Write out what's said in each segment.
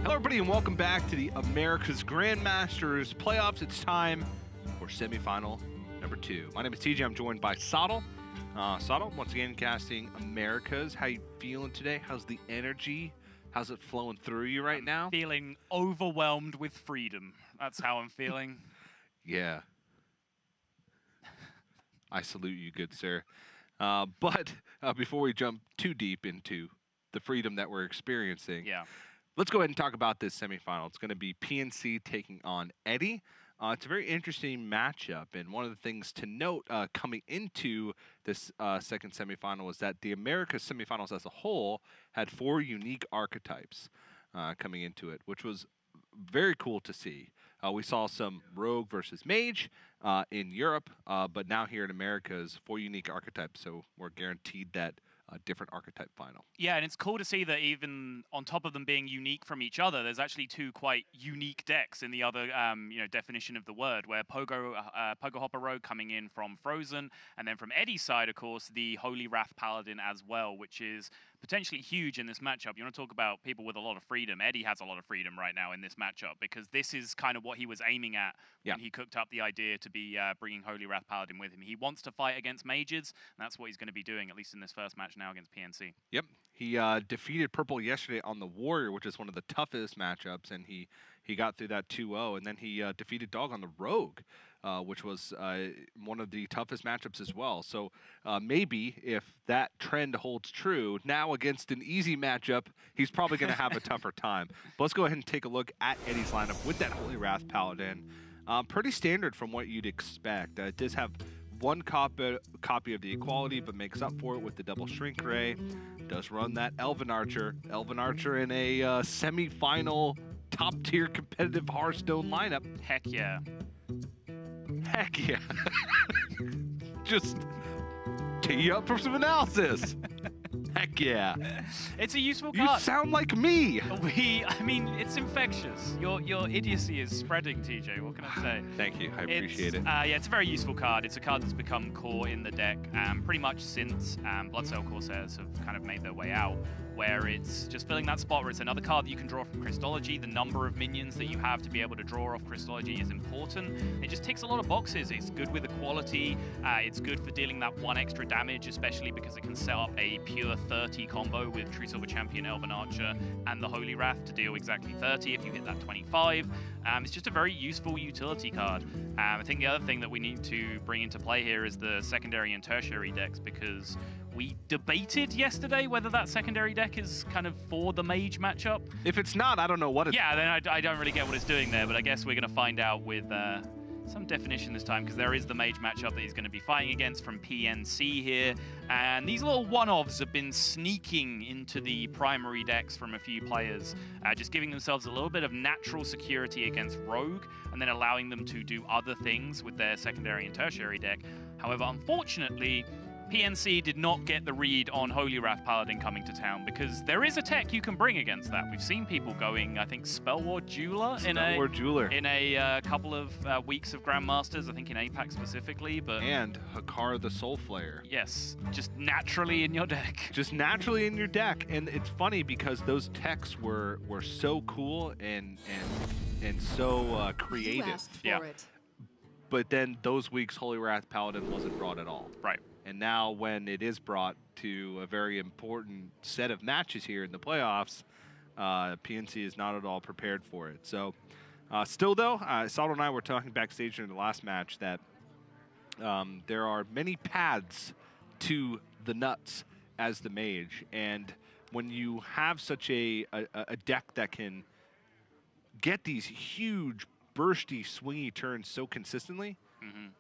Hello everybody and welcome back to the America's Grandmasters playoffs. It's time for semifinal number 2. My name is TJ. I'm joined by Sottle. Sottle, once again casting America's. How you feeling today? How's the energy? How's it flowing through you right now? Feeling overwhelmed with freedom. That's how I'm feeling. Yeah. I salute you, good sir. But before we jump too deep into the freedom that we're experiencing, let's go ahead and talk about this semifinal. It's going to be PNC taking on Eddie. It's a very interesting matchup, and one of the things to note coming into this second semifinal is that the Americas semifinals as a whole had 4 unique archetypes coming into it, which was very cool to see. We saw some Rogue versus Mage in Europe, but now here in Americas, 4 unique archetypes, so we're guaranteed that different archetype final. Yeah, and it's cool to see that even on top of them being unique from each other, there's actually 2 quite unique decks in the other definition of the word, where Pogo Hopper Rogue coming in from Frozen, and then from Eddie's side, of course, the Holy Wrath Paladin as well, which is potentially huge in this matchup. You want to talk about people with a lot of freedom. Eddie has a lot of freedom right now in this matchup, because this is kind of what he was aiming at when he cooked up the idea to be bringing Holy Wrath Paladin with him. He wants to fight against mages, and that's what he's going to be doing, at least in this first match now against PNC. Yep. He defeated Purple yesterday on the Warrior, which is one of the toughest matchups, and he got through that 2-0, and then he defeated Dog on the Rogue, which was one of the toughest matchups as well. So maybe if that trend holds true, now against an easy matchup, he's probably going to have a tougher time. But let's go ahead and take a look at Eddie's lineup with that Holy Wrath Paladin. Pretty standard from what you'd expect. It does have 1 copy of the Equality, but makes up for it with the double Shrink Ray. Does run that Elven Archer. Elven Archer in a semi-final top-tier competitive Hearthstone lineup. Heck yeah. Heck yeah. Just tee you up for some analysis. Heck yeah. It's a useful card. You sound like me. I mean, it's infectious. Your idiocy is spreading, TJ. What can I say? Thank you. I appreciate it. Yeah, it's a very useful card. It's a card that's become core in the deck pretty much since Bloodsail Corsairs have kind of made their way out, where it's just filling that spot where it's another card that you can draw from Christology. The number of minions that you have to be able to draw off Christology is important. It just ticks a lot of boxes. It's good with equality. It's good for dealing that 1 extra damage, especially because it can set up a pure 30 combo with True Silver Champion, Elven Archer, and the Holy Wrath to deal exactly 30 if you hit that 25. It's just a very useful utility card. I think the other thing that we need to bring into play here is the secondary and tertiary decks, because we debated yesterday whether that secondary deck is kind of for the mage matchup. If it's not, I don't know what it's Yeah, then I don't really get what it's doing there, but I guess we're going to find out with some definition this time, because there is the mage matchup that he's going to be fighting against from PNC here. And these little one-offs have been sneaking into the primary decks from a few players, just giving themselves a little bit of natural security against Rogue, and then allowing them to do other things with their secondary and tertiary deck. However, unfortunately, PNC did not get the read on Holy Wrath Paladin coming to town, because there is a tech you can bring against that. We've seen people going, I think, Spellward Jeweler in a couple of weeks of Grandmasters, I think in APAC specifically. And Hakar the Soul Flayer. Yes, just naturally in your deck. Just naturally in your deck. And it's funny because those techs were so cool and so creative. Yeah. But then those weeks, Holy Wrath Paladin wasn't brought at all. Right. And now when it is brought to a very important set of matches here in the playoffs, PNC is not at all prepared for it. So still though, Sotto and I were talking backstage during the last match that there are many paths to the nuts as the mage. And when you have such a deck that can get these huge, bursty, swingy turns so consistently,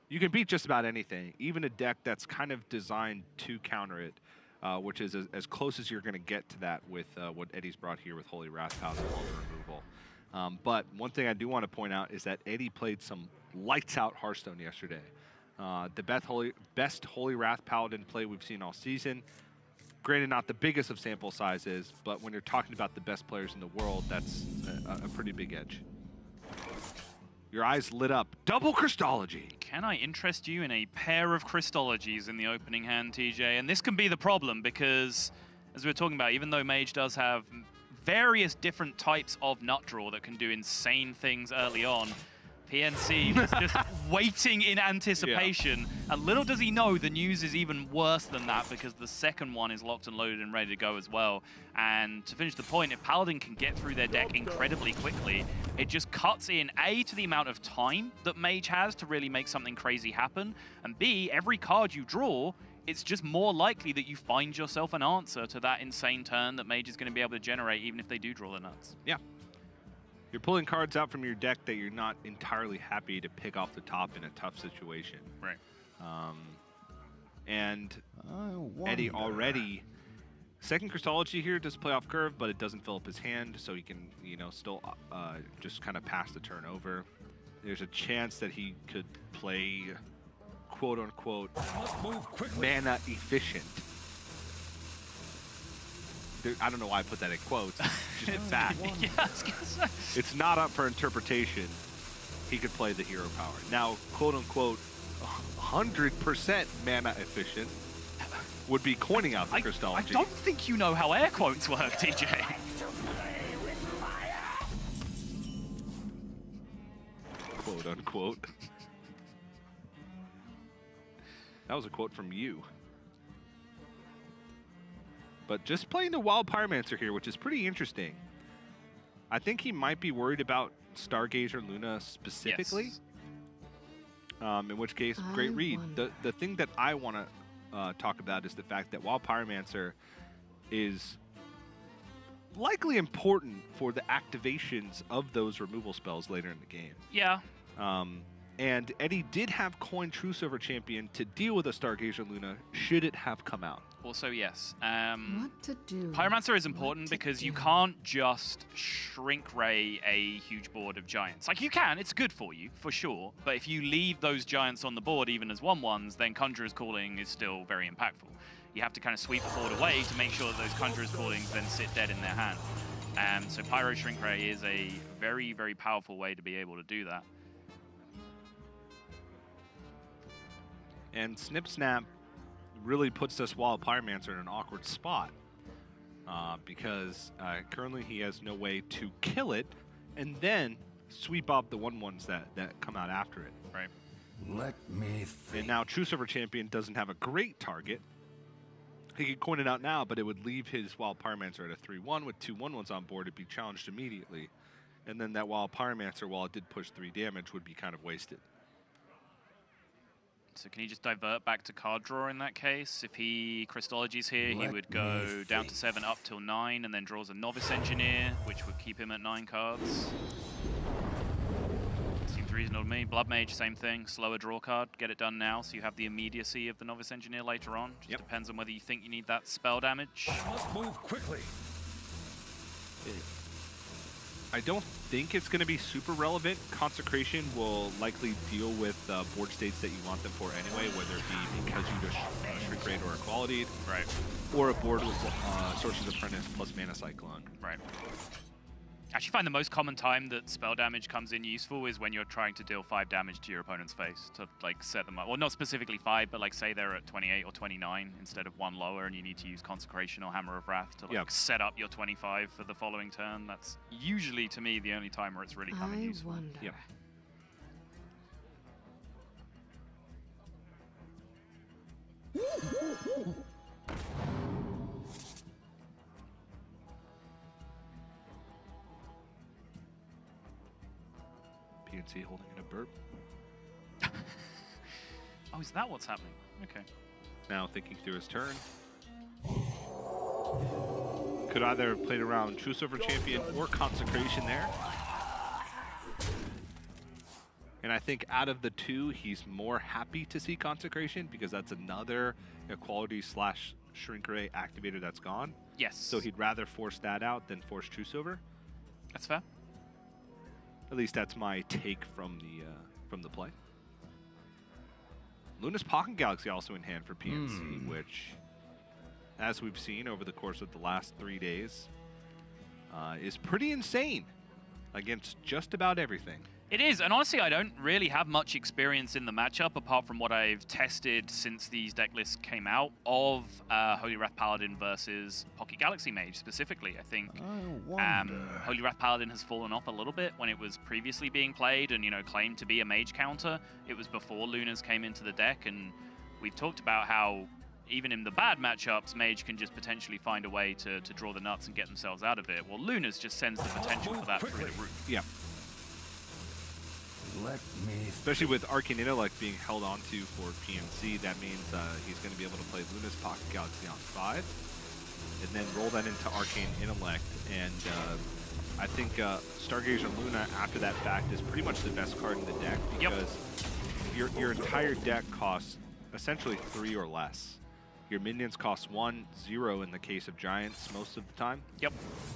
you can beat just about anything, even a deck that's kind of designed to counter it, which is as close as you're going to get to that with what Eddie's brought here with Holy Wrath Paladin removal. But one thing I do want to point out is that Eddie played some lights-out Hearthstone yesterday. The best Holy Wrath Paladin play we've seen all season. Granted, not the biggest of sample sizes, but when you're talking about the best players in the world, that's a pretty big edge. Your eyes lit up. Double Christology. Can I interest you in a pair of Christologies in the opening hand, TJ? And this can be the problem because, as we were talking about, even though Mage does have various different types of nut draw that can do insane things early on. PNC was just waiting in anticipation, and little does he know the news is even worse than that, because the second one is locked and loaded and ready to go as well. And to finish the point, if Paladin can get through their deck incredibly quickly, it just cuts in A, to the amount of time that Mage has to really make something crazy happen, and B, every card you draw, it's just more likely that you find yourself an answer to that insane turn that Mage is going to be able to generate, even if they do draw the nuts. Yeah. You're pulling cards out from your deck that you're not entirely happy to pick off the top in a tough situation. Right. And Eddie already, second Crystology here does play off curve, but it doesn't fill up his hand, so he can, you know, still just kind of pass the turn over. There's a chance that he could play, quote unquote, mana efficient. I don't know why I put that in quotes. It's just a fact. Yeah, I was gonna say. It's not up for interpretation. He could play the hero power. Now, quote unquote, 100% mana efficient would be coining out the Crystology. I don't think you know how air quotes work, TJ. Quote unquote. That was a quote from you. But just playing the Wild Pyromancer here, which is pretty interesting. I think he might be worried about Stargazer Luna specifically. Yes. In which case, great read. The thing that I want to talk about is the fact that Wild Pyromancer is likely important for the activations of those removal spells later in the game. Yeah. And Eddie did have coin Truce over Champion to deal with a Stargazer Luna should it have come out. Also, yes. What to do? Pyromancer is important because you can't just shrink ray a huge board of giants. Like, you can, it's good for you, for sure. But if you leave those giants on the board, even as 1/1s, then Conjurer's Calling is still very impactful. You have to kind of sweep the board away to make sure that those Conjurer's Callings then sit dead in their hand. So Pyro Shrink Ray is a very, very powerful way to be able to do that. And Snip Snap really puts this Wild Pyromancer in an awkward spot because currently he has no way to kill it and then sweep up the 1/1s that come out after it. Right. Let me think. And now Truce over Champion doesn't have a great target. He could coin it out now, but it would leave his Wild Pyromancer at a 3/1 with 2 1/1s on board. It'd be challenged immediately. And then that Wild Pyromancer, while it did push 3 damage, would be kind of wasted. So can he just divert back to card draw in that case? If he Crystology's here, he would go down to 7 up till 9 and then draws a Novice Engineer, which would keep him at 9 cards. Seems reasonable to me. Blood Mage, same thing. Slower draw card. Get it done now so you have the immediacy of the Novice Engineer later on. Just depends on whether you think you need that spell damage. I must move quickly. I don't think it's going to be super relevant. Consecration will likely deal with board states that you want them for anyway, whether it be because you just shrink rate or equality, right, or a board with Sorcerer's Apprentice plus Mana Cyclone. Right. I actually find the most common time that spell damage comes in useful is when you're trying to deal 5 damage to your opponent's face to like set them up. Well, not specifically 5, but like say they're at 28 or 29 instead of 1 lower and you need to use Consecration or Hammer of Wrath to like set up your 25 for the following turn. That's usually, to me, the only time where it's really coming useful. Wonder. Yep. PNC holding in a burp. Oh, is that what's happening? Okay. Now thinking through his turn. Could either have played around Truce over Champion or Consecration there. And I think out of the two, he's more happy to see Consecration because that's another equality / shrink ray activator that's gone. Yes. So he'd rather force that out than force Truce over. That's fair. At least that's my take from the play. Luna's Pocket Galaxy also in hand for PNC, which, as we've seen over the course of the last 3 days, is pretty insane against just about everything. It is, and honestly, I don't really have much experience in the matchup apart from what I've tested since these deck lists came out of Holy Wrath Paladin versus Pocket Galaxy Mage specifically. I think Holy Wrath Paladin has fallen off a little bit when it was previously being played and, you know, claimed to be a mage counter. It was before Lunas came into the deck, and we've talked about how even in the bad matchups, Mage can just potentially find a way to draw the nuts and get themselves out of it. Well, Lunas just sends the potential for that through the roof. Yeah. Especially with Arcane Intellect being held onto for PNC, that means he's going to be able to play Luna's Pocket Galaxy on 5, and then roll that into Arcane Intellect. And I think Stargazer Luna, after that fact, is pretty much the best card in the deck because your entire deck costs essentially 3 or less. Your minions cost 1, 0 in the case of Giants most of the time. Yep.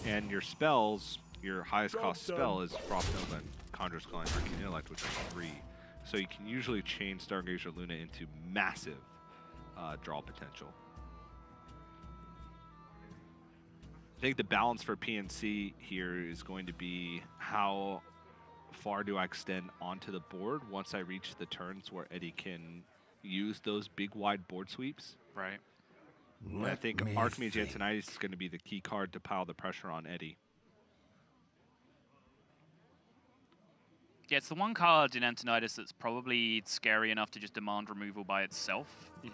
And your spells, your highest cost spell is Frost Nova and Conjure Skull and Arcane Intellect, which is 3. So you can usually chain Stargazer Luna into massive draw potential. I think the balance for PNC here is going to be how far do I extend onto the board once I reach the turns where Eddie can use those big wide board sweeps. Right. I think Archmage Antonitis is going to be the key card to pile the pressure on Eddie. Yeah, it's the one card in Antonitis that's probably scary enough to just demand removal by itself. You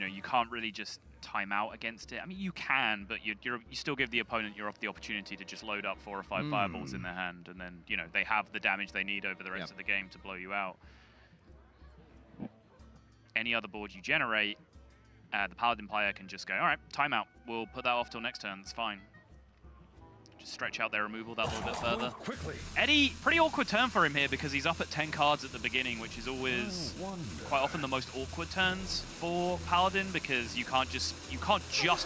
know, you can't really just time out against it. I mean, you can, but you still give the opponent the opportunity to just load up 4 or 5 fireballs in their hand, and then, you know, they have the damage they need over the rest of the game to blow you out. Any other board you generate, the Paladin player can just go, all right, timeout. We'll put that off till next turn. It's fine. Just stretch out their removal that little bit further. Eddie, pretty awkward turn for him here because he's up at 10 cards at the beginning, which is always quite often the most awkward turns for Paladin because you can't just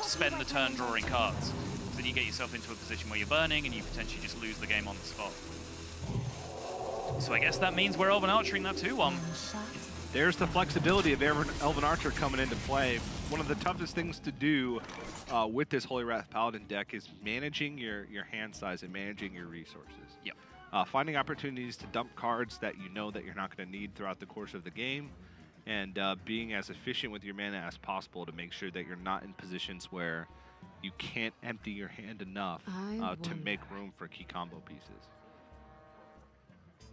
spend the turn drawing cards. Then you get yourself into a position where you're burning and you potentially just lose the game on the spot. So I guess that means we're Elven Archering that 2-1. There's the flexibility of Elven Archer coming into play. One of the toughest things to do with this Holy Wrath Paladin deck is managing your hand size and managing your resources. Yep. Finding opportunities to dump cards that you know that you're not going to need throughout the course of the game, and being as efficient with your mana as possible to make sure that you're not in positions where you can't empty your hand enough to make room for key combo pieces.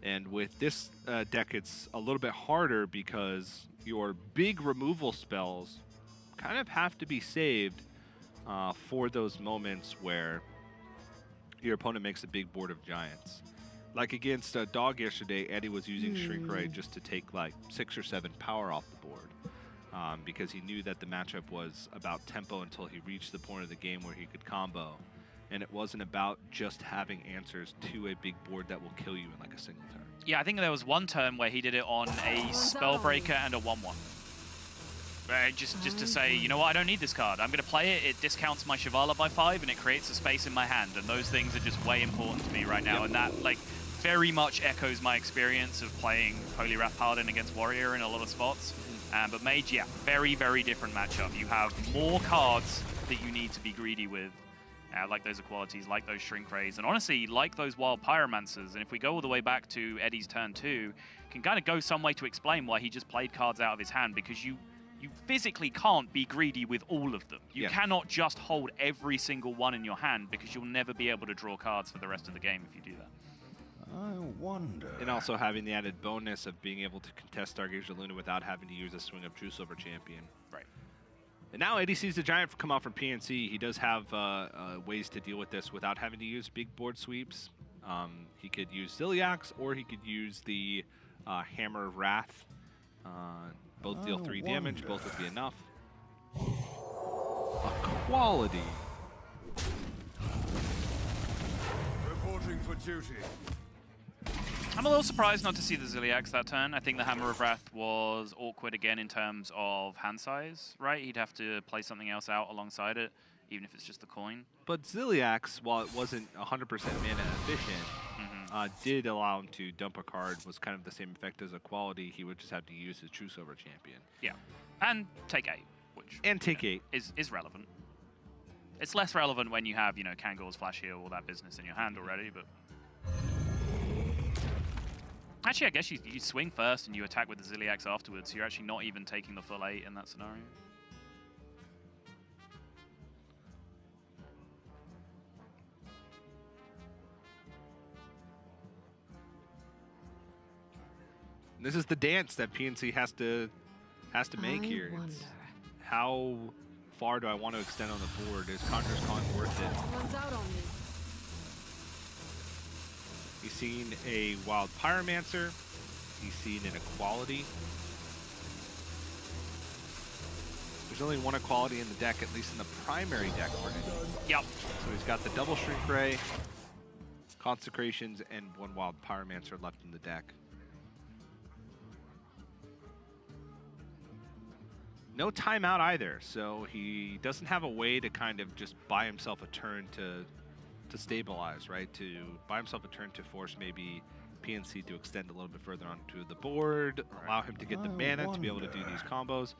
And with this deck, it's a little bit harder because your big removal spells kind of have to be saved for those moments where your opponent makes a big board of giants. Like against Dog yesterday, Eddie was using Shrink Ray just to take like 6 or 7 power off the board because he knew that the matchup was about tempo until he reached the point of the game where he could combo. And it wasn't about just having answers to a big board that will kill you in like a single turn. Yeah, I think there was one turn where he did it on a Spellbreaker and a 1/1. Just to say, you know what, I don't need this card. I'm going to play it, it discounts my Shivala by 5, and it creates a space in my hand. And those things are just way important to me right now. And that, like, very much echoes my experience of playing Holy Wrath Paladin against Warrior in a lot of spots. But Mage, yeah, very, very different matchup. You have more cards that you need to be greedy with. Like those Equalities, like those Shrink Rays, and honestly, like those Wild Pyromancers. And if we go all the way back to Eddie's turn 2, can kind of go some way to explain why he just played cards out of his hand, because you physically can't be greedy with all of them. You cannot just hold every single one in your hand because you'll never be able to draw cards for the rest of the game if you do that. I wonder. And also having the added bonus of being able to contest Stargazer Luna without having to use a swing of True Silver Champion. Right. And now Eddie sees the Giant come out from PNC. He does have ways to deal with this without having to use big board sweeps. He could use Ziliax, or he could use the Hammer of Wrath. Both deal 3 damage, both would be enough. Equality. Reporting for duty. I'm a little surprised not to see the Ziliax that turn. I think the Hammer of Wrath was awkward again in terms of hand size, right? He'd have to play something else out alongside it, even if it's just the coin. But Ziliax, while it wasn't 100% mana efficient, did allow him to dump a card, was kind of the same effect as Equality. He would just have to use his True Silver Champion. Yeah, and take 8, which take 8 is relevant. It's less relevant when you have, you know, Kangor's Flash Heal, all that business in your hand already, but... Actually, I guess you swing first and you attack with the Ziliax afterwards. So you're actually not even taking the full 8 in that scenario. This is the dance that PNC has to make here. It's how far do I want to extend on the board? Is Conjurer's Calling worth it? One's out on me. He's seen a Wild Pyromancer. He's seen an Equality. There's only one Equality in the deck, at least in the primary deck for him. Yep. So he's got the double Shrink Ray, Consecrations, and one Wild Pyromancer left in the deck. No timeout either, so he doesn't have a way to kind of just buy himself a turn to stabilize, right? To buy himself a turn to force maybe PNC to extend a little bit further onto the board, allow him to get the mana to be able to do these combos.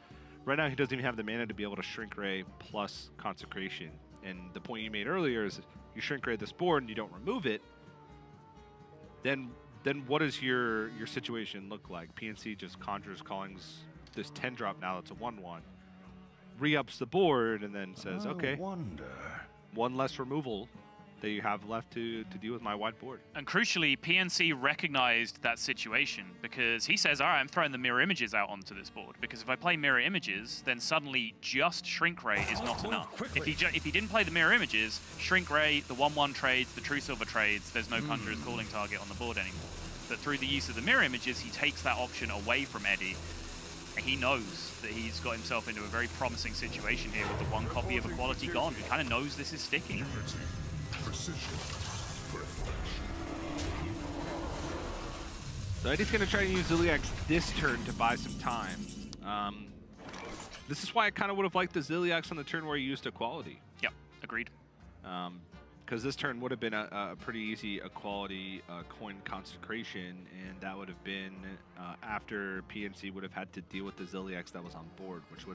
Right now, he doesn't even have the mana to be able to Shrink Ray plus Consecration. And the point you made earlier is you Shrink Ray this board and you don't remove it, then what does your situation look like? PNC just Conjures Callings this 10 drop now that's a 1/1, re-ups the board and then says, okay, one less removal that you have left to deal with my wide board. And crucially, PNC recognized that situation because he says, all right, I'm throwing the mirror images out onto this board because if I play mirror images, then suddenly just Shrink Ray is not enough. If he didn't play the mirror images, Shrink Ray, the 1/1 trades, the True Silver trades, there's no Conjurer's Calling target on the board anymore. But through the use of the mirror images, he takes that option away from Eddie. He knows that he's got himself into a very promising situation here with the one copy of Equality gone. He kind of knows this is sticking. So Eddie's going to try to use Ziliax this turn to buy some time. This is why I kind of would have liked the Ziliax on the turn where he used Equality. Yep, agreed. Because this turn would have been a pretty easy Equality coin Consecration, and that would have been after PNC would have had to deal with the Ziliax that was on board, which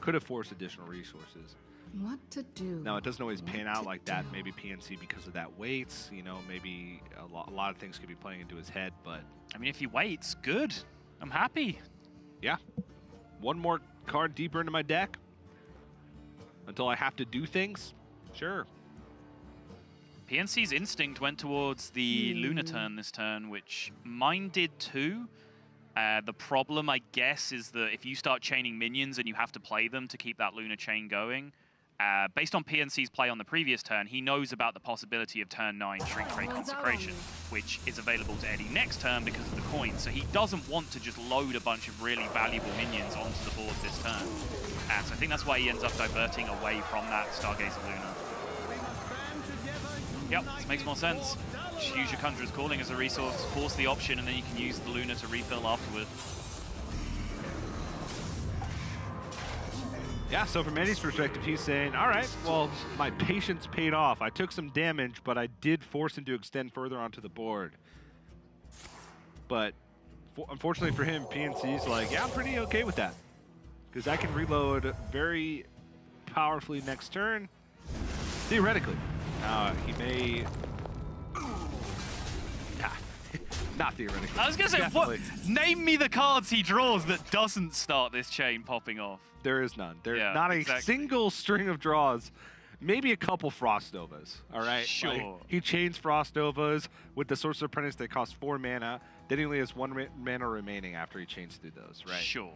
could have forced additional resources. What to do? Now, it doesn't always pan out like that. Maybe PNC, because of that, waits. You know, maybe a lot of things could be playing into his head, but... I mean, if he waits, good. I'm happy. Yeah. One more card deeper into my deck until I have to do things. Sure. PNC's instinct went towards the Luna turn this turn, which mine did too. The problem, I guess, is that if you start chaining minions and you have to play them to keep that Luna chain going, based on PNC's play on the previous turn, he knows about the possibility of turn 9 Shrink Ray Consecration, which is available to Eddie next turn because of the coin. So he doesn't want to just load a bunch of really valuable minions onto the board this turn. So I think that's why he ends up diverting away from that Stargazer Luna. Yep, this makes more sense. Just use your Conjurer's Calling as a resource, force the option, and then you can use the Luna to refill afterward. Yeah, so from Eddie's perspective, he's saying, all right, well, my patience paid off. I took some damage, but I did force him to extend further onto the board. But unfortunately for him, PNC's like, yeah, I'm pretty okay with that. Because I can reload very powerfully next turn, theoretically. He may... Not theoretically. I was going to say, what? Name me the cards he draws that doesn't start this chain popping off. There is none. There's not a single string of draws. Maybe a couple Frost Novas, all right? Sure. Like, he chains Frost Novas with the Sorcerer Apprentice that cost 4 mana. Then he only has 1 mana remaining after he chains through those, right? Sure.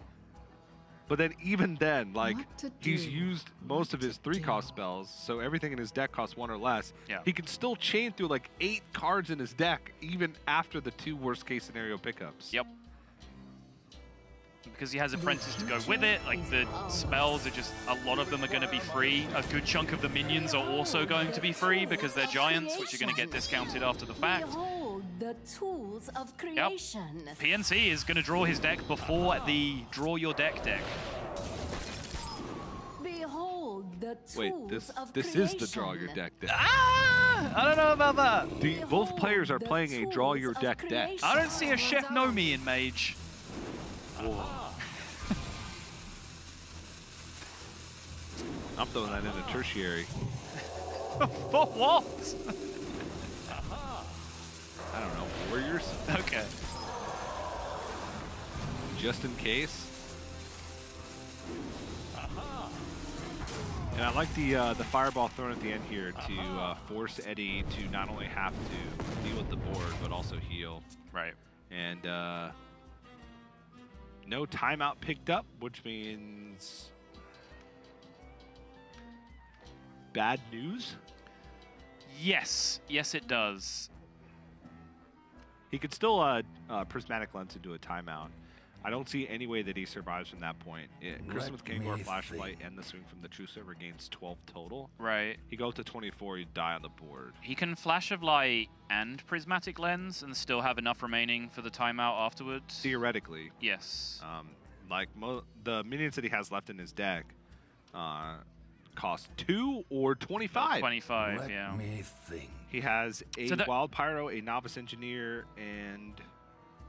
But then even then, like, he's used most of his 3-cost spells, so everything in his deck costs 1 or less. Yeah. He can still chain through like 8 cards in his deck, even after the 2 worst-case scenario pickups. Yep. Because he has Apprentice to go with it, like the spells are just, a lot of them are going to be free. A good chunk of the minions are also going to be free because they're giants, which are going to get discounted after the fact. The tools of creation. Yep. PNC is going to draw his deck before the draw your deck deck. Behold the tools Wait, of this creation. is the draw your deck deck. Ah! I don't know about that. Both players are playing a draw your deck deck. I don't see a Chef Nomi in Mage. Whoa. I'm throwing that in a tertiary. For what? I don't know, Warriors? Okay. just in case. And I like the fireball thrown at the end here to force Eddie to not only have to deal with the board, but also heal. Right. And no timeout picked up, which means bad news. Yes. Yes, it does. He could still prismatic lens into a timeout. I don't see any way that he survives from that point. Crystal with Kangor, Flashlight, and the swing from the True Server gains 12 total. Right. He goes to 24, he'd die on the board. He can Flash of Light and Prismatic Lens and still have enough remaining for the timeout afterwards? Theoretically. Yes. Like the minions that he has left in his deck cost 2 or 25. 25, yeah. Let me think. He has a So Wild Pyro, a Novice Engineer, and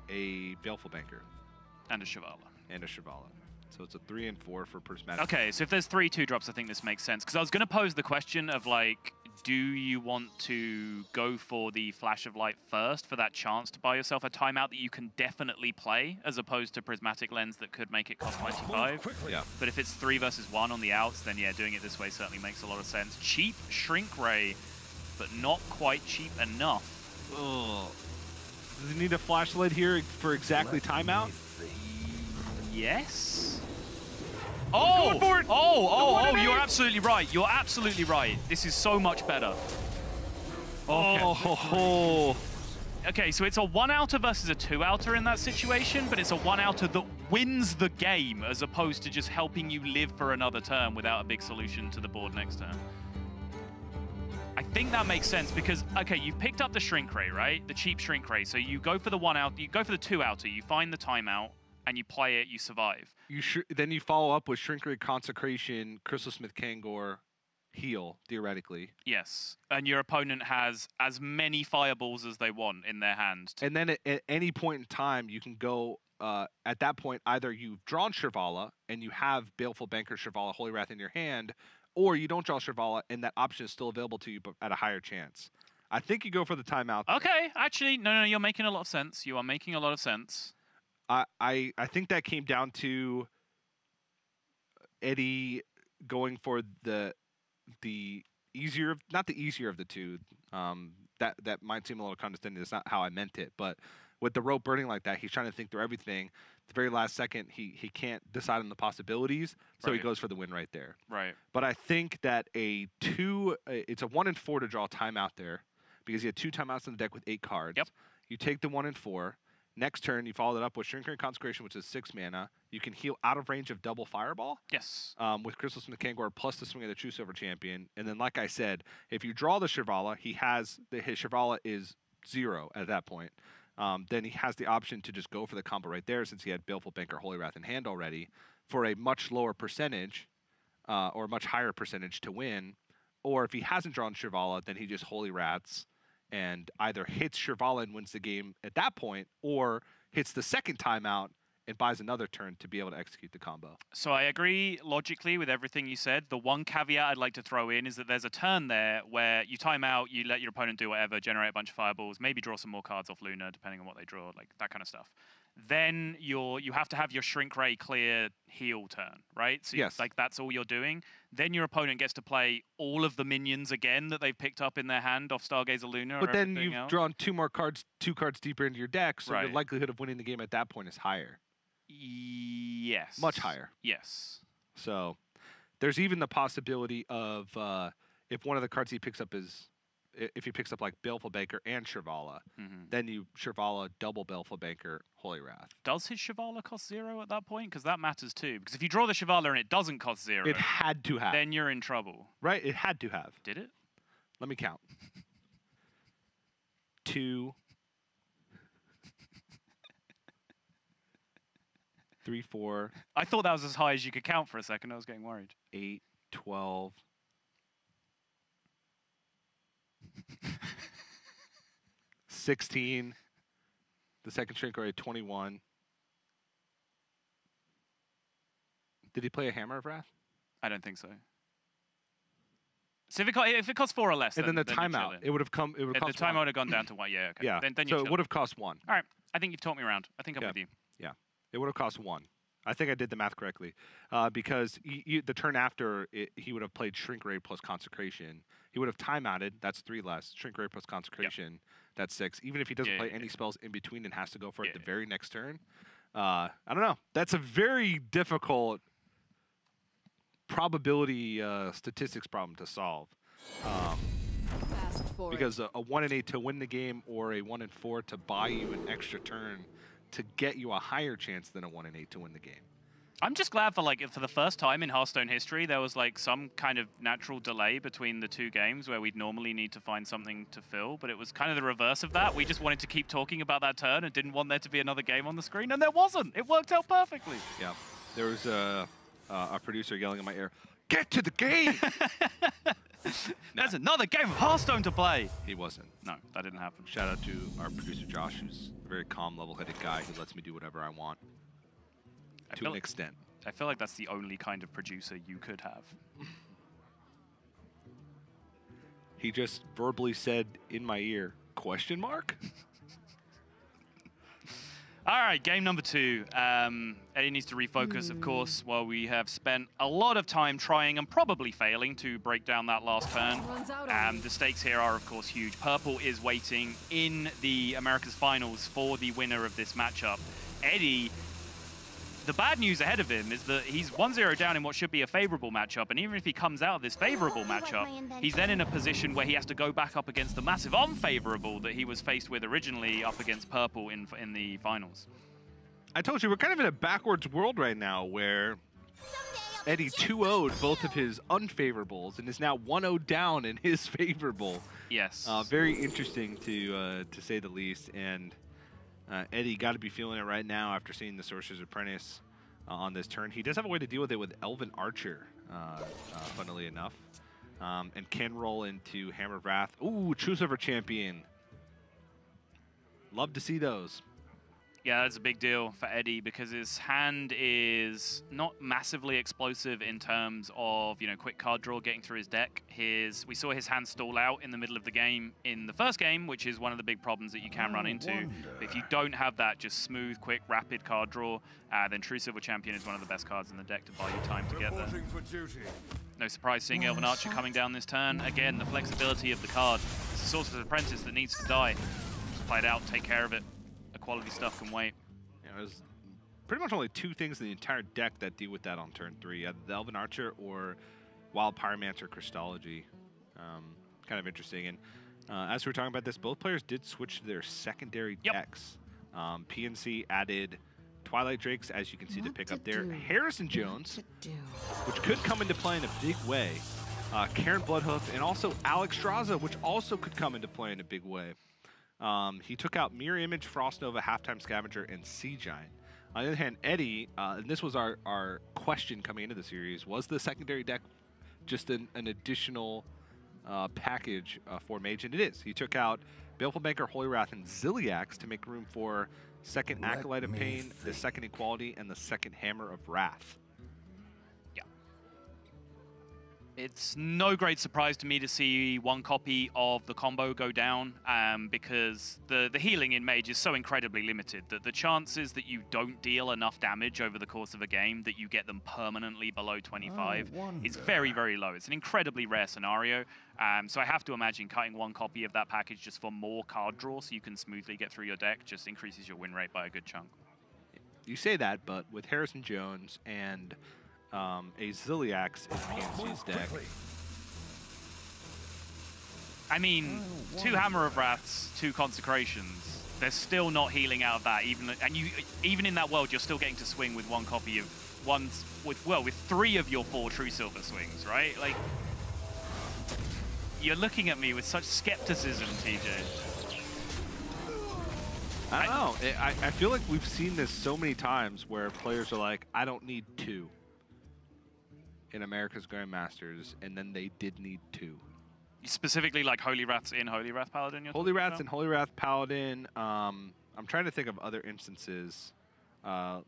a Baleful Banker. And a Shivala. And a Shivala. So it's a 3 and 4 for Prismatic. Okay, so if there's 3 2-drops, I think this makes sense. Because I was going to pose the question of, like, do you want to go for the Flash of Light first for that chance to buy yourself a timeout that you can definitely play, as opposed to Prismatic Lens that could make it cost 25? Yeah. But if it's 3 versus 1 on the outs, then yeah, doing it this way certainly makes a lot of sense. Cheap Shrink Ray, but not quite cheap enough. Ugh. Does he need a Flashlight here for exactly timeout? Yes. Oh, you're absolutely right. You're absolutely right. This is so much better. Oh. Okay, so it's a 1-outer versus a 2-outer in that situation, but it's a 1-outer that wins the game as opposed to just helping you live for another turn without a big solution to the board next turn. I think that makes sense because, okay, you've picked up the Shrink Ray, right? The cheap Shrink Ray. So you go for the 1-out, you go for the 2-outer, you find the timeout, and you play it, you survive. Then you follow up with Shrink Ray, Consecration, Crystal Smith Kangor, heal, theoretically. Yes, and your opponent has as many fireballs as they want in their hand. And then at any point in time, you can go, at that point, either you've drawn Shivala and you have Baleful Banker, Shivala, Holy Wrath in your hand, or you don't draw Shivala and that option is still available to you, but at a higher chance. I think you go for the timeout. Okay, actually, no, you're making a lot of sense. You are making a lot of sense. I think that came down to Eddie going for the easier, not the easier of the two. That might seem a little condescending. That's not how I meant it. But with the rope burning like that, he's trying to think through everything. The very last second, he can't decide on the possibilities, so he goes for the win right there. Right. But I think that it's a 1 and 4 to draw a timeout there because he had 2 timeouts in the deck with 8 cards. Yep. You take the 1 and 4. Next turn, you follow that up with Shrink Ray Consecration, which is 6 mana. You can heal out of range of double Fireball. Yes. With Crystal Smith Kangor plus the swing of the True Silver Champion. And then, like I said, if you draw the Shivala, his Shivala is 0 at that point. Then he has the option to just go for the combo right there since he had Baleful Banker, Holy Wrath in hand already for a much lower percentage or much higher percentage to win. Or if he hasn't drawn Shivala, then he just Holy Wraths and either hits Shivala and wins the game at that point, or hits the second timeout and buys another turn to be able to execute the combo. So I agree logically with everything you said. The one caveat I'd like to throw in is that there's a turn there where you time out, you let your opponent do whatever, generate a bunch of fireballs, maybe draw some more cards off Luna, depending on what they draw, like that kind of stuff. Then you have to have your Shrink Ray clear heal turn, right? So yes. Like that's all you're doing. Then your opponent gets to play all of the minions again that they've picked up in their hand off Stargazer Luna. But then you've drawn 2 more cards, 2 cards deeper into your deck, so your likelihood of winning the game at that point is higher. Yes. Much higher. Yes. So there's even the possibility of if one of the cards he picks up is, if he picks up like Baleful Banker and Shivala, then you Shivala double Baleful Banker, Holy Wrath. Does his Shivala cost 0 at that point? Because that matters too. Because if you draw the Shivala and it doesn't cost 0, it had to have. Then you're in trouble. Right? It had to have. Did it? Let me count. 2, 3, 4. I thought that was as high as you could count for a second. I was getting worried. 8, 12. 16. The second Shrink Ray, 21. Did he play a Hammer of Wrath? I don't think so. So if it costs 4 or less, and then the timeout, it would have come. It would have cost the timeout 1. would have gone down to 1. Yeah. Okay. Yeah. Then so it would have cost 1. All right. I think you've taught me around. I think I'm with you. Yeah. It would have cost 1. I think I did the math correctly. Because the turn after, he would have played Shrink Ray plus Consecration. He would have timeouted. That's 3 less. Shrink Ray plus Consecration. That's 6. Even if he doesn't play any spells in between and has to go for it the very next turn. I don't know. That's a very difficult probability statistics problem to solve. Because a 1 in 8 to win the game or a 1 in 4 to buy you an extra turn to get you a higher chance than a 1 in 8 to win the game. I'm just glad for for the first time in Hearthstone history, there was some kind of natural delay between the 2 games where we'd normally need to find something to fill, but it was kind of the reverse of that. We just wanted to keep talking about that turn and didn't want there to be another game on the screen, and there wasn't. It worked out perfectly. Yeah, there was a producer yelling in my ear, "Get to the game!" There's another game of Hearthstone to play. He wasn't. No, that didn't happen. Shout out to our producer Josh, who's a very calm, level-headed guy who lets me do whatever I want. To an extent. I feel like that's the only kind of producer you could have. He just verbally said in my ear, question mark? All right, game number 2. Eddie needs to refocus, of course, while we have spent a lot of time trying and probably failing to break down that last turn. The stakes here are, of course, huge. Purple is waiting in the Americas Finals for the winner of this matchup. Eddie, the bad news ahead of him is that he's 1-0 down in what should be a favorable matchup, and even if he comes out of this favorable matchup, he's then in a position where he has to go back up against the massive unfavorable that he was faced with originally up against Purple in the finals. I told you, we're kind of in a backwards world right now where Eddie 2-0'd both of his unfavorables and is now 1-0 down in his favorable. Yes. Very interesting to say the least, and Eddie got to be feeling it right now after seeing the Sorcerer's Apprentice on this turn. He does have a way to deal with it with Elven Archer, funnily enough, and can roll into Hammer of Wrath. Ooh, True Silver Champion. Love to see those. Yeah, that's a big deal for Eddie because his hand is not massively explosive in terms of, quick card draw, getting through his deck. We saw his hand stall out in the middle of the game in the first game, which is one of the big problems that you can run into. But if you don't have that just smooth, quick, rapid card draw, then True Silver Champion is one of the best cards in the deck to buy you time to get there. No surprise seeing Elven Archer coming down this turn. Again, the flexibility of the card. It's a Sorcerer's Apprentice that needs to die. Just play it out, take care of it. Quality stuff can wait. Yeah, there's pretty much only 2 things in the entire deck that deal with that on turn 3. Either the Elven Archer or Wild Pyromancer Crystology. Kind of interesting. And as we were talking about this, both players did switch to their secondary decks. PNC added Twilight Drakes, as you can see, to pick up there. Harrison Jones, which could come into play in a big way. Karen Bloodhoof, and also Alex Straza, which also could come into play in a big way. He took out Mirror Image, Frost Nova, Halftime Scavenger, and Sea Giant. On the other hand, Eddie, and this was our question coming into the series, was the secondary deck just an additional package for Mage? And it is. He took out Baleful Banker, Holy Wrath, and Ziliax to make room for second Acolyte of Pain, the second Equality, and the second Hammer of Wrath. It's no great surprise to me to see 1 copy of the combo go down because the healing in Mage is so incredibly limited that the chances that you don't deal enough damage over the course of a game that you get them permanently below 25 is very, very low. It's an incredibly rare scenario. So I have to imagine cutting 1 copy of that package just for more card draw so you can smoothly get through your deck just increases your win rate by a good chunk. You say that, but with Harrison Jones and a Ziliax in PNC's deck. I mean, 2 Hammer of Wraths, 2 Consecrations. They're still not healing out of that, even in that world, you're still getting to swing with 1 copy of with 3 of your 4 True Silver swings, right? Like, you're looking at me with such skepticism, TJ. I don't know. I feel like we've seen this so many times where players are like, I don't need 2. In America's Grandmasters, and then they did need 2. Specifically, like Holy Wraths in Holy Wrath Paladin? Holy Wraths and Holy Wrath Paladin. I'm trying to think of other instances, like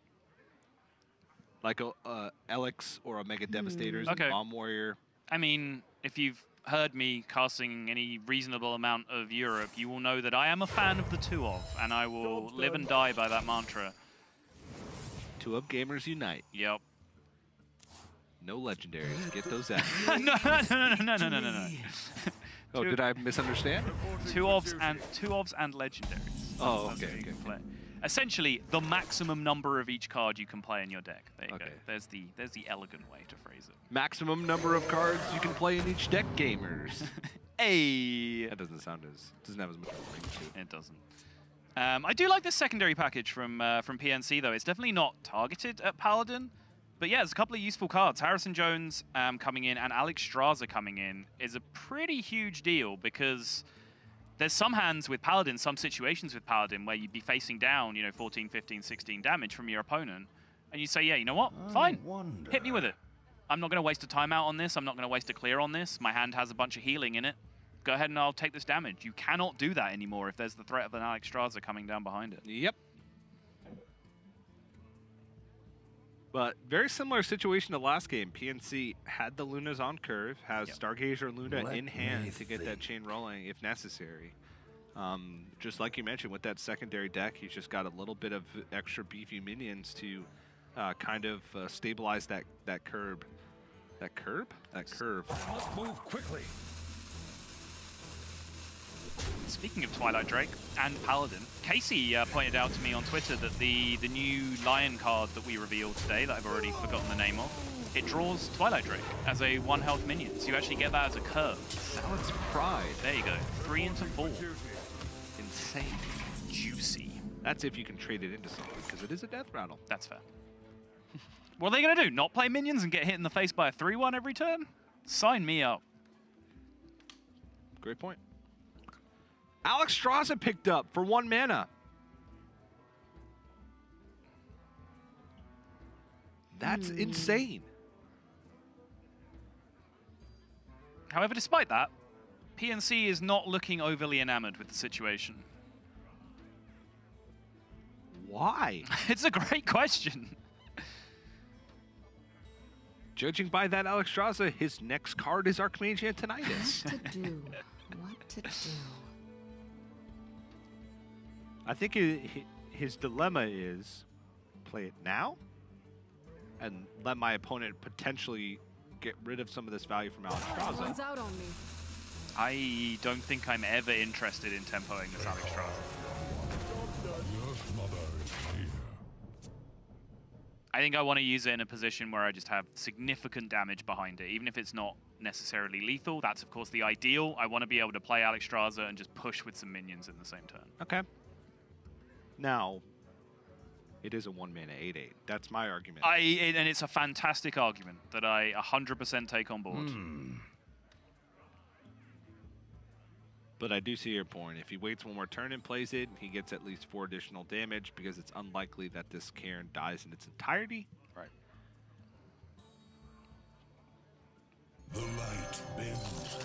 a Elix or a Mega Devastators, and Bomb Warrior. I mean, if you've heard me casting any reasonable amount of Europe, you will know that I am a fan of the 2 of, and I will live and die by that mantra. Two Up Gamers unite. Yep. No legendaries. Get those out. No. Oh, did I misunderstand? Two ofs and legendaries. Oh, That's okay. what you can play. Essentially, the maximum number of each card you can play in your deck. There you go. Okay. There's the elegant way to phrase it. Maximum number of cards you can play in each deck, gamers. Hey. That doesn't have as much of a ring to it. It doesn't. I do like this secondary package from PNC though. It's definitely not targeted at Paladin, but yeah, there's a couple of useful cards. Harrison Jones coming in and Alex Straza coming in is a pretty huge deal because there's some hands with Paladin, some situations with Paladin where you'd be facing down, 14, 15, 16 damage from your opponent, and you say, yeah, you know what? Fine, hit me with it. I'm not going to waste a timeout on this. I'm not going to waste a clear on this. My hand has a bunch of healing in it. Go ahead and I'll take this damage. You cannot do that anymore if there's the threat of an Alex Straza coming down behind it. Yep. But very similar situation to last game. PNC had the Lunas on curve, has Stargazer and Luna in hand to get that chain rolling if necessary. Just like you mentioned, with that secondary deck, he's just got a little bit of extra beefy minions to kind of stabilize that curve. That curve? That curve. Must move quickly. Speaking of Twilight Drake and Paladin, Casey pointed out to me on Twitter that the new Lion card that we revealed today, that I've already forgotten the name of, it draws Twilight Drake as a 1 health minion. So you actually get that as a curve. Balance Pride. There you go. 3 into 4. Insane. Juicy. That's if you can trade it into something, because it is a death rattle. That's fair. What are they going to do? Not play minions and get hit in the face by a 3-1 every turn? Sign me up. Great point. Alex Straza picked up for 1 mana. That's insane. However, despite that, PNC is not looking overly enamored with the situation. Why? It's a great question. Judging by that Alex Straza, his next card is Archmage Antonidas. What to do? What to do? I think his dilemma is play it now and let my opponent potentially get rid of some of this value from Alex Straza. Runs out on me. I don't think I'm ever interested in tempoing this Alex Straza. I think I want to use it in a position where I just have significant damage behind it, even if it's not necessarily lethal. That's, of course, the ideal. I want to be able to play Alex Straza and just push with some minions in the same turn. Okay. Now, it is a 1 mana 8/8. That's my argument. And it's a fantastic argument that I 100% take on board. But I do see your point. If he waits 1 more turn and plays it, he gets at least 4 additional damage because it's unlikely that this Cairn dies in its entirety. Right. The light bends.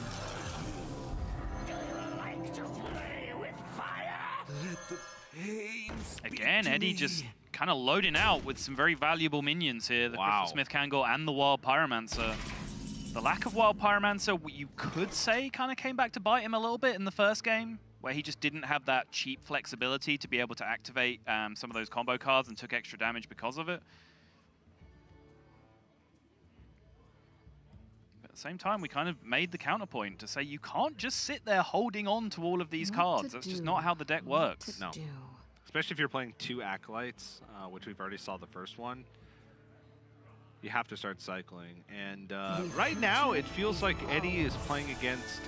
Do you like to play with fire? Let the pain speak Again, to Eddie me. just kind of loading out with some very valuable minions here. The Crystal Smith Kangol and the Wild Pyromancer. The lack of Wild Pyromancer, you could say, kind of came back to bite him a little bit in the first game, where he just didn't have that cheap flexibility to be able to activate some of those combo cards and took extra damage because of it. But at the same time, we kind of made the counterpoint to say you can't just sit there holding on to all of these cards. That's just not how the deck works. No. Especially if you're playing 2 Acolytes, which we've already saw the first one. You have to start cycling. And right now, it feels like Eddie is playing against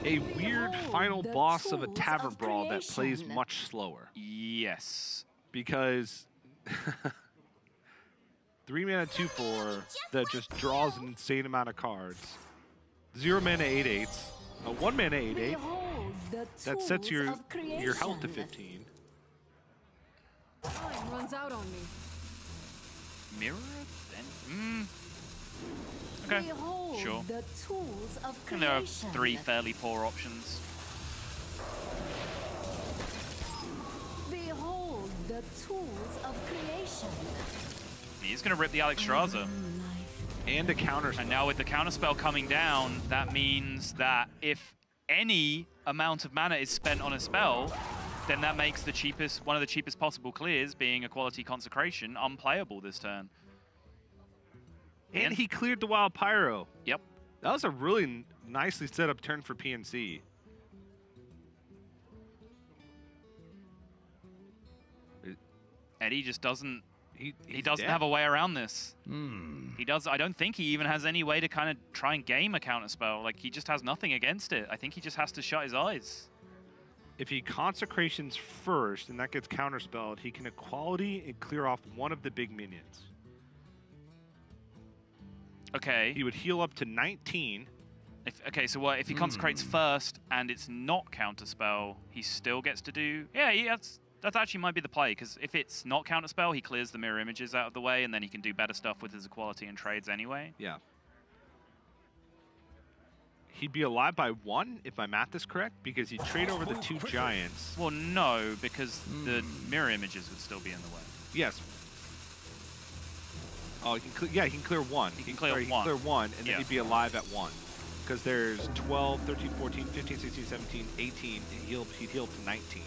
a weird final boss of a Tavern Brawl that plays much slower. Yes. Because 3 mana 2/4 that just draws an insane amount of cards. 0 mana 8/8s. A 1 mana 8/8 that sets your health to 15. Time runs out on me. Mirror? Then? Okay, Behold sure. the tools of And there are creation. 3 fairly poor options. Behold the tools of creation. He's going to rip the Alex Straza. And a counter spell. And now with the counterspell coming down, that means that if any amount of mana is spent on a spell, then that makes the cheapest, one of the cheapest possible clears, being a quality consecration, unplayable this turn. And he cleared the Wild Pyro. Yep. That was a really nicely set up turn for PNC. Eddie just doesn't. He doesn't dead. have a way around this. He does. I don't think he even has any way to kind of try and game a counterspell. Like, he just has nothing against it. I think he just has to shut his eyes. If he consecrations first and that gets counterspelled, he can equality and clear off one of the big minions. Okay. He would heal up to 19. Okay, so what if he consecrates first and it's not counterspell? He still gets to do. Yeah, that actually might be the play, because if it's not counterspell, he clears the mirror images out of the way, and then he can do better stuff with his equality and trades anyway. Yeah. He'd be alive by 1, if my math is correct, because he'd trade over the 2 giants. Well, no, because the mirror images would still be in the way. Yes. Oh, he can he can clear 1. He can clear 1. He can clear 1, and then Yeah. he'd be alive at 1. Because there's 12, 13, 14, 15, 16, 17, 18, and he'd heal to 19.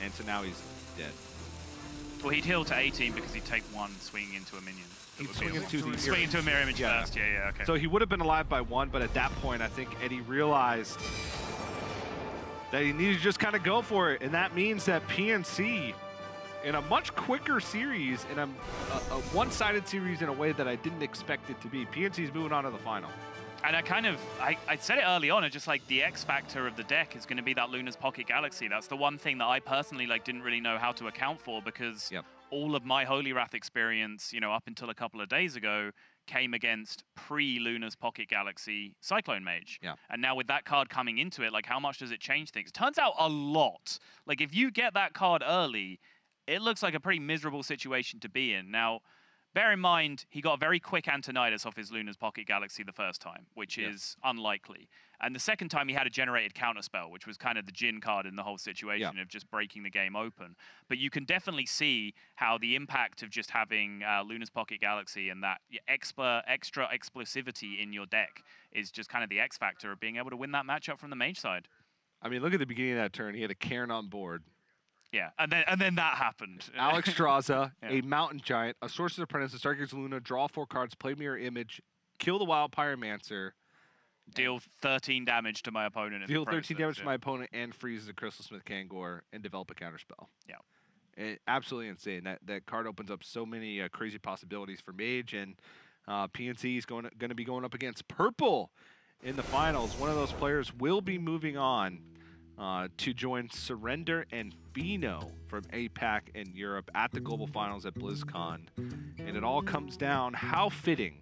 And so now he's dead. Well, he'd heal to 18 because he'd take 1 swinging into a minion. He'd swing into a mirror image first. Yeah, okay. So he would have been alive by 1, but at that point, I think Eddie realized that he needed to just kind of go for it. And that means that PNC, in a much quicker series, in a one-sided series in a way that I didn't expect it to be, PNC's moving on to the final. And I said it early on, it's just like the X factor of the deck is going to be that Luna's Pocket Galaxy. That's the one thing that I personally didn't really know how to account for, because all of my Holy Wrath experience, up until a couple of days ago, came against pre-Luna's Pocket Galaxy Cyclone Mage. Yeah. And now with that card coming into it, how much does it change things? Turns out a lot. If you get that card early, it looks like a pretty miserable situation to be in. Now, bear in mind, he got a very quick Antonidas off his Luna's Pocket Galaxy the first time, which is unlikely. And the second time, he had a generated counterspell, which was kind of the Jin card in the whole situation of just breaking the game open. But you can definitely see how the impact of just having Luna's Pocket Galaxy and that extra explosivity in your deck is just kind of the X factor of being able to win that matchup from the mage side. I mean, look at the beginning of that turn. He had a Cairn on board. Yeah, and then that happened. Alex Straza, a Mountain Giant, a Sorcerer's Apprentice, a Stargaze Luna, draw 4 cards, play Mirror Image, kill the Wild Pyromancer. Deal 13 damage to my opponent. Deal 13 damage to my opponent and freezes a Crystal Smith Kangor and develop a counterspell. Yeah. Absolutely insane. That card opens up so many crazy possibilities for Mage, and PNC is going to be going up against Purple in the finals. One of those players will be moving on to join Surrender and Fino from APAC in Europe at the Global Finals at BlizzCon. And it all comes down, how fitting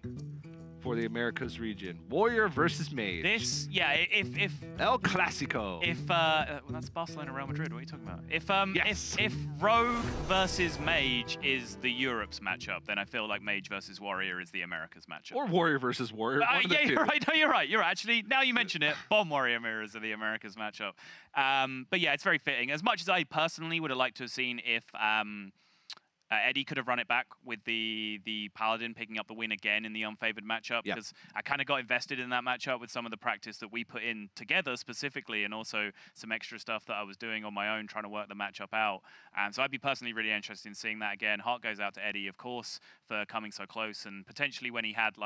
for the Americas region. Warrior versus Mage. If El Clasico. Well, that's Barcelona, Real Madrid. What are you talking about? If Rogue versus Mage is the Europe's matchup, then I feel like Mage versus Warrior is the America's matchup. Or Warrior versus Warrior. You're right. No, you're right. You're actually, now you mention it, Bomb Warrior Mirrors are the America's matchup. But yeah, it's very fitting. As much as I personally would have liked to have seen if Eddie could have run it back with the Paladin picking up the win again in the unfavored matchup, because I kind of got invested in that matchup with some of the practice that we put in together specifically, and also some extra stuff that I was doing on my own trying to work the matchup out. So I'd be personally really interested in seeing that again. Heart goes out to Eddie, of course, for coming so close, and potentially when he had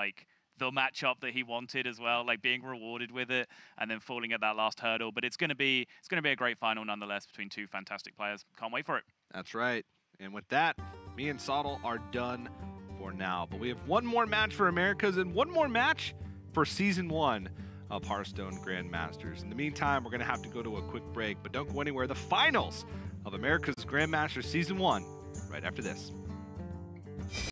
the matchup that he wanted as well, being rewarded with it and then falling at that last hurdle. But it's going to be a great final nonetheless between 2 fantastic players. Can't wait for it. That's right. And with that, me and Sottle are done for now. But we have one more match for Americas and one more match for Season 1 of Hearthstone Grandmasters. In the meantime, we're going to have to go to a quick break, but don't go anywhere. The finals of America's Grandmasters Season 1 right after this.